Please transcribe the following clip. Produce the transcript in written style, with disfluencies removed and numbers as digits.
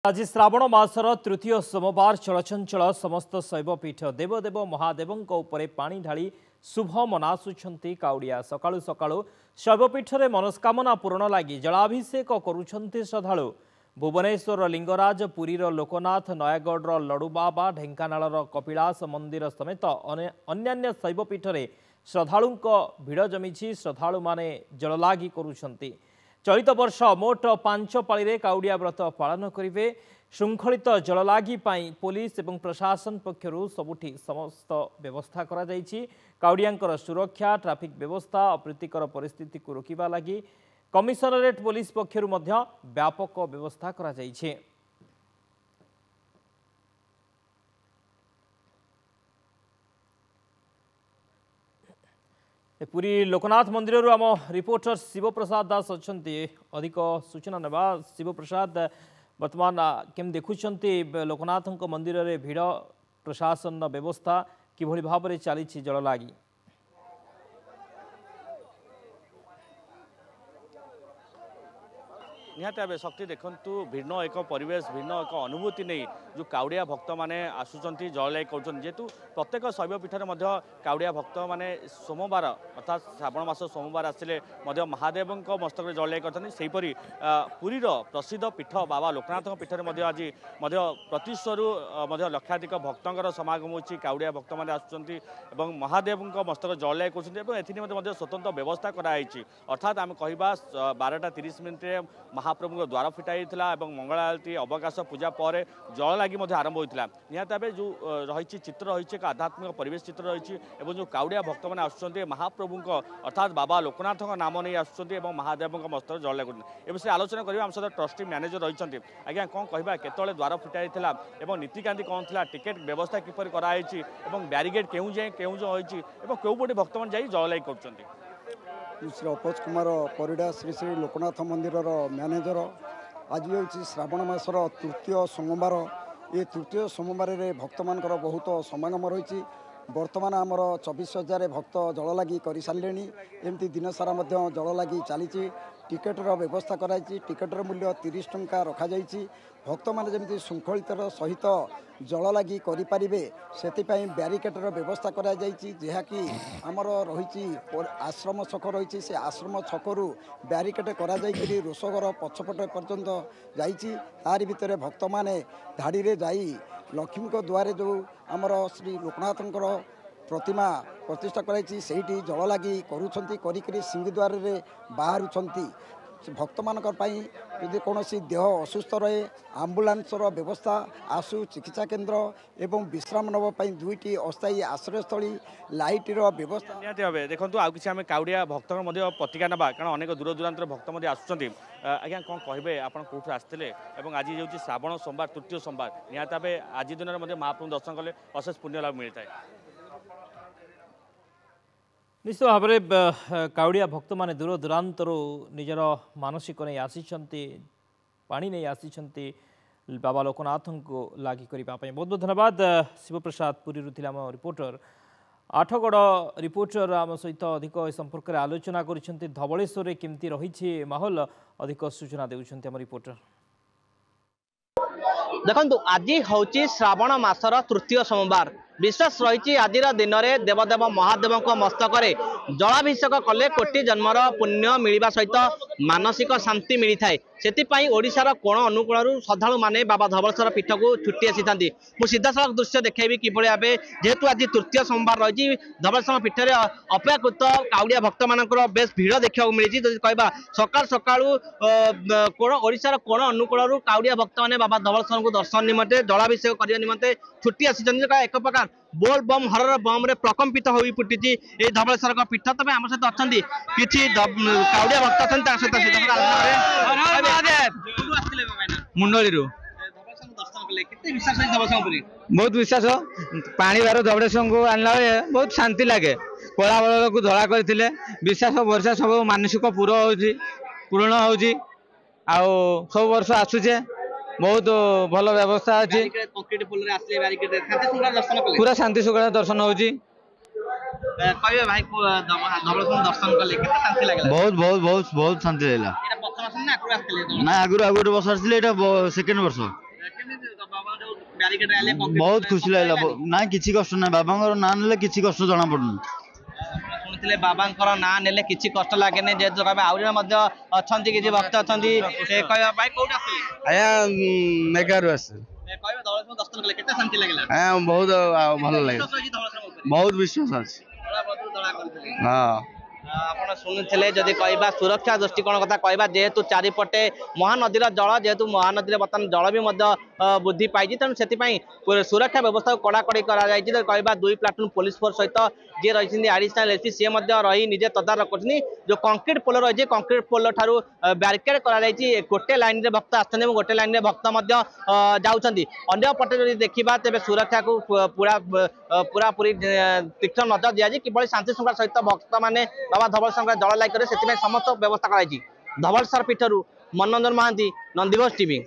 आज श्रावण मासर तृतीय सोमवार चलचंचल समस्त शैवपीठ देवदेव महादेवों उपरे पानी ढाली शुभ मनासुंट काउड़िया सकाळु सकाळु शैवपीठ में मनस्कामना पूरण लगी जलाभिषेक करुंच श्रद्धालु भुवनेश्वर लिंगराज पुरीर लोकनाथ नयागढ़ लडुबाबा ढेंकानाल कपिलास मंदिर समेत अन्यान्य शैवपीठ में श्रद्धालु भिड़ जमी श्रद्धालु माने जललागी करुंच चलित वर्ष मोट 5 पाली काउड़िया व्रत पालन करेंगे। श्रृंखलित जललागी पुलिस और प्रशासन पक्षर सबुठी समस्त व्यवस्था करा जायछि। काउड़ियांकर सुरक्षा ट्रैफिक व्यवस्था अप्रीतिकर परिस्थिति को रोकवा लगी कमिशनरेट पुलिस पक्षर व्यापक व्यवस्था करा जायछि। पुरी लोकनाथ मंदिर आम रिपोर्टर शिवप्रसाद दास अच्छा अधिक सूचना नेबा। शिवप्रसाद वर्तमान केम देखुंट लोकनाथ मंदिर रे भिड़ प्रशासन व्यवस्था किभली भाव में चली जल लागी निहाती भाव शक्ति देखु भिन्न एक परिवेश भिन्न एक अनुभूति नहीं जो काउड़िया भक्त मैंने आसुंच जललाई करेतु प्रत्येक शैवपीठर काउड़िया भक्त मैंने सोमवार अर्थात श्रावण मास सोमवार आसिले महादेव मस्तक जललाई करपरी पुरीर प्रसिद्ध पीठ बाबा लोकनाथ पीठर आज प्रतिशरू लक्षाधिक भक्तर समागम होती काउड़िया भक्त मैंने आसुंच महादेव मस्तक जललाई कर स्वतंत्र व्यवस्था कराई अर्थात आम कह 12:30 महाप्रभु द्वार फिटाई मंगल आरती अवकाश पूजा पर जल लगी आरंभ होता निहत भाव जो रही चित्र रही एक आध्यात्मिक परिवेश चित्र रही जो काउड़िया भक्त मैंने आसुँच महाप्रभु अर्थात बाबा लोकनाथ नाम नहीं आसुँच महादेव मस्तक जल लगे विषय आलोचना करवा आम सहित ट्रस्टी मैनेजर रही आज्ञा कौन कहवा केतले द्वार फिटाई नीतिकांति कौन थी टिकेट व्यवस्था किपर कराई ब्यारिकेड क्यों जाए क्यों होती कौपटे भक्त मैंने जल लगी कर श्री अपोज कुमार परिडा श्री श्री लोकनाथ मंदिर मैनेजर आज हूँ श्रावण मासर तृतीय सोमवार ये तृतीय सोमवार भक्त मान बहुत समागम रही बर्तमान आमर 24,000 भक्त जल लगी कर सारे एमती दिन सारा जल लगी चली टिकेटर व्यवस्था कराई टिकेटर मूल्य 30 टंका रखा जाइए भक्त मैंने जमी श्रृंखलितर सहित जल लगी करें से ब्यारिकेटर व्यवस्था कराकि आमर रही आश्रम छक रही से आश्रम छकु ब्यारिकेड कर रोषघर पछपट पर्यंत जारी भितर भक्त मैंने धाड़ी में जा लक्ष्मी द्वारे जो आमर श्री लोकनाथ प्रतिमा प्रतिष्ठा कराई से जल लगी करी सिंहद्वार बाहर भक्त मान यदि कौन देह असुस्थ रहे आम्बुलांसर व्यवस्था आशु चिकित्सा केन्द्र एवं विश्राम नवाई 2टी अस्थायी आश्रयस्थली लाइटर व्यवस्था निहती भाव देखो आउ कि आम काउड़िया भक्त प्रतिका नवा कारण अनेक दूर दूरांतर भक्त आसुँच आज्ञा कौन कहे आप कौटू आसते आज जो श्रावण सोमवार तृतीय सोमवार निहती भाव आज दिन में महाप्रभु दर्शन कले अशेष पुण्य लाभ मिलता है। निश्चित भाव में काउड़िया भक्त माने दूर दूरांतर निजर मानसिक नहीं आसी पानी नहीं आसी बाबा लोकनाथ को लागी करने बहुत बहुत धन्यवाद। शिवप्रसाद पुरी आम रिपोर्टर आठगड़ रिपोर्टर आम सहित अधिक संपर्क में आलोचना कर धवलेश्वर केमती रही माहौल अधिक सूचना देउछन्ति आम रिपोर्टर। देखु आज हूँ श्रावण मासर तृतीय सोमवार विश्वास रही आज दिन में देवदेव महादेव मस्तक जलाभिषेक कले कोटि जन्मर पुण्य मिलवा सहित मानसिक शांति मिलता है से ओडिशार कोण अनुकूल श्रद्धालु माने बाबा धवलेश्वर पीठ को छुट्टी आसी था सीधा सड़क दृश्य देखी किभली भाव जेहेतु आज तृतीय सोमवार रही धवलेश्वर पीठ में अपेक्षाकृत काउड़िया भक्त मान बेस भिड़ देखा मिली कहवा सकाल सकाळु कोण ओडिशार कोण अनुकूल काउड़िया भक्त मैंने बाबा धवलेश्वर को दर्शन निमंते जलाभिषेक करने निमंते छुट्टी आसी एक प्रकार बोल बम हरर बम रे प्रकम्पित हो फुटी धवलेश्वर पीठ तब आम सहित अच्छा किसी काउड़िया भक्त मुंडली बहुत विश्वास पानी बार धवलेश्वर को आनला बहुत शांति लगे कोलाबल को धड़ा करते विश्वास वर्षा सब मानसिक पूरण हो सब वर्ष आसुचे बहुत भल व्यवस्था अच्छी पूरा शांति सुखा दर्शन हो बहुत बहुत बहुत बहुत शांति लगे ना आगुरी वर्ष आसते सेकेंड वर्ष बहुत खुशी लगला ना किसी कष्ट ना बाबा ना नेले किसी कष्ट जना पड़ुन शुणुले बाबा ना नेले किसी कष्ट लगे नहीं जेहेतु अच्छा किसी भक्त अच्छा आया मेगारु आस बहुत भल लगे बहुत विश्वास अच्छे हाँ ଆପଣ ଶୁଣୁଥିଲେ ଯଦି କହିବା ସୁରକ୍ଷା ଦୃଷ୍ଟିକୋଣ କଥା କହିବା ଯେହେତୁ ଚାରିପଟେ ମହାନଦୀର ଜଳ ଯେହେତୁ ମହାନଦୀରେ ବର୍ତ୍ତମାନ ଜଳ ବି ମଧ୍ୟ ବୃଦ୍ଧି ପାଇଛି ତେଣୁ ସେଥିପାଇଁ ସୁରକ୍ଷା ବ୍ୟବସ୍ଥାକୁ କଡ଼ାକଡ଼ି କରାଯାଇଛି କହିବା 2 ପ୍ଲାଟୁନ ପୋଲିସ ଫୋର୍ସ ସହିତ ଯିଏ ରହିଛନ୍ତି ଆଡିସନାଲ ଏସପି ସିଏ ମଧ୍ୟ ରହି ନିଜେ ତଦାରଖ କରୁଛନ୍ତି ଯୋଉ କଂକ୍ରିଟ ପୋଲ ରହିଛି କଂକ୍ରିଟ ପୋଲ ଠାରୁ ବ୍ୟାରିକେଡ କରାଯାଇଛି ଗୋଟେ ଲାଇନରେ ଭକ୍ତ ଆସୁଛନ୍ତି ଏବଂ ଗୋଟେ ଲାଇନରେ ଭକ୍ତ ମଧ୍ୟ ଯାଉଛନ୍ତି ଅନ୍ୟପଟେ ଯଦି ଦେଖିବା ତେବେ ସୁରକ୍ଷାକୁ ପୁରାପୁରି ତୀକ୍ଷ୍ଣ ନଜର ଦିଆଯାଇଛି କିଭଳି ଶାନ୍ତି ଶୃଙ୍ଖଳା ସହିତ ଭକ୍ତମାନେ बाबा धवलसर जल लाइक समस्त व्यवस्था कराई धवलसर पीठर मनोरंजन महांती नंदीघोष टीवी।